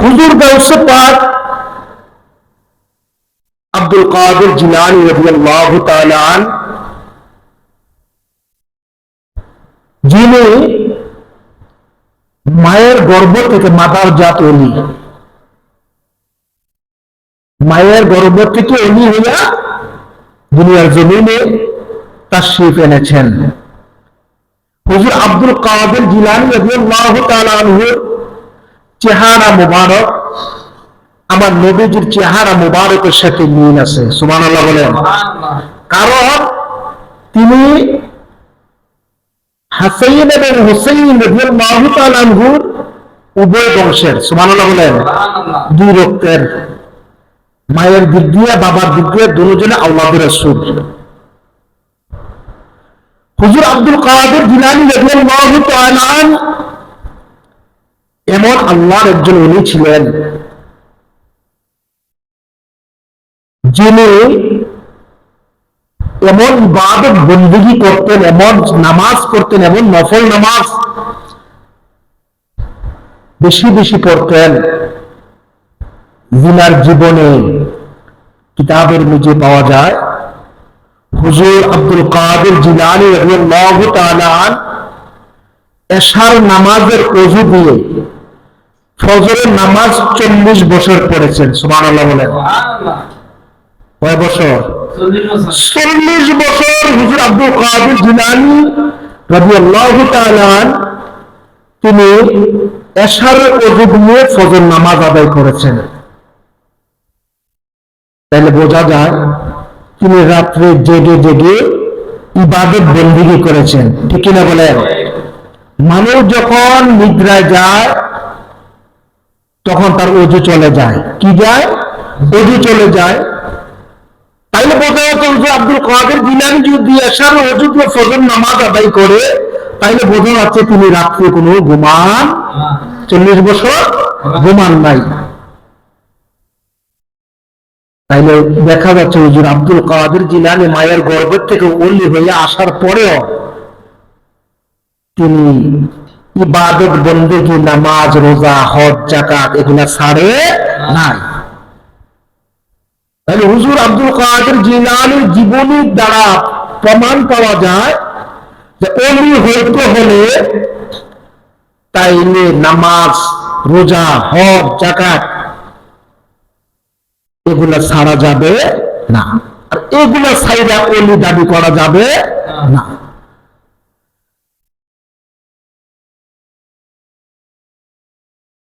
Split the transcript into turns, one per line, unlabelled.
হুজুর গাউসে পাক আব্দুল কাদের জিলানী রাদিয়াল্লাহু তাআলা আন, যিনি মায়ের গর্ভ থেকে মাদার জাত অলি, মায়ের গর্ভ থেকে অলি হইয়া দুনিয়ার জমিনে তাশরীফ এনেছেন। হুজুর আব্দুল কাদের জিলানী রাদিয়াল্লাহু তাআলা আনহুর চেহারা মুবারক আমার নবীজির চেহারা মুবারকের সাথে মিল আছে। সুবহানাল্লাহ বলেন। কারণ তিনি হাসাইন এবং হুসাইন রাদিয়াল্লাহু তাআলা আনহুর উভয় বংশের। সুবহানাল্লাহ বলেন। দুই রক্তের, মায়ের দিক দিয়ে বাবার দিক দিয়ে দুজনে আওলাদে রাসূল। হুজুর আব্দুল কাদের জিলানী রাদিয়াল্লাহু তাআলা এমন আল্লাহর একজন ওলি ছিলেন যিনি এমন ইবাদত বন্দেগী করতেন, এমন নামাজ পড়তেন, এমন নফল নামাজ বেশি বেশি পড়তেন, জিনার জীবনে কিতাবের নিচে পাওয়া যায়। হুজুর আব্দুল কাদের জিলানী রাদিয়াল্লাহু তাআলা এশার নামাজের ওযু দিয়ে ফজরের নামাজ 40 বছর পড়েছেন। সুবহানাল্লাহ বলেন। কয় বছর? 40 বছর হুজুর আব্দুল কাদের জিলানী রাদিয়াল্লাহু তাআলা তিনি এশার ওযু দিয়ে ফজর নামাজ আদায় করেছেন। তাহলে বোঝা যায় তিনি রাত্রে জেগে জেগে ইবাদত বন্দেগী করেছেন। ঠিক কিনা বলেন? মানুষ যখন নিদ্রায় যায় তখন তার ওযু চলে যায়। কি যায়? ওযু চলে যায়। তাইলে বোঝা যাচ্ছে যে আব্দুল কাদের জিলানী যদি এশার ওযু দিয়ে ফজর নামাজ আদায় করে তাইলে বোঝা যাচ্ছে তিনি রাত্রে কোনো ঘুমান 40 বছর ঘুমান নাই। তাইলে দেখা যাচ্ছে হুজুর আব্দুল কাদের জিলানী মায়ের গর্ভ থেকে ওলি হয়ে আসার পরেও তিনি ইবাদত বন্দেগী, নামাজ, রোজা, হজ, যাকাত এগুলা ছাড়ে নাই। তাহলে হুজুর আব্দুল কাদের জিলানীর জীবনীর দ্বারা প্রমাণ পাওয়া যায় যে ওলি হইতে হলে তাইলে নামাজ, রোজা, হজ, যাকাত এগুলা ছাড়া যাবে না, আর এগুলা ছাইরা ওলি দাবি করা যাবে না।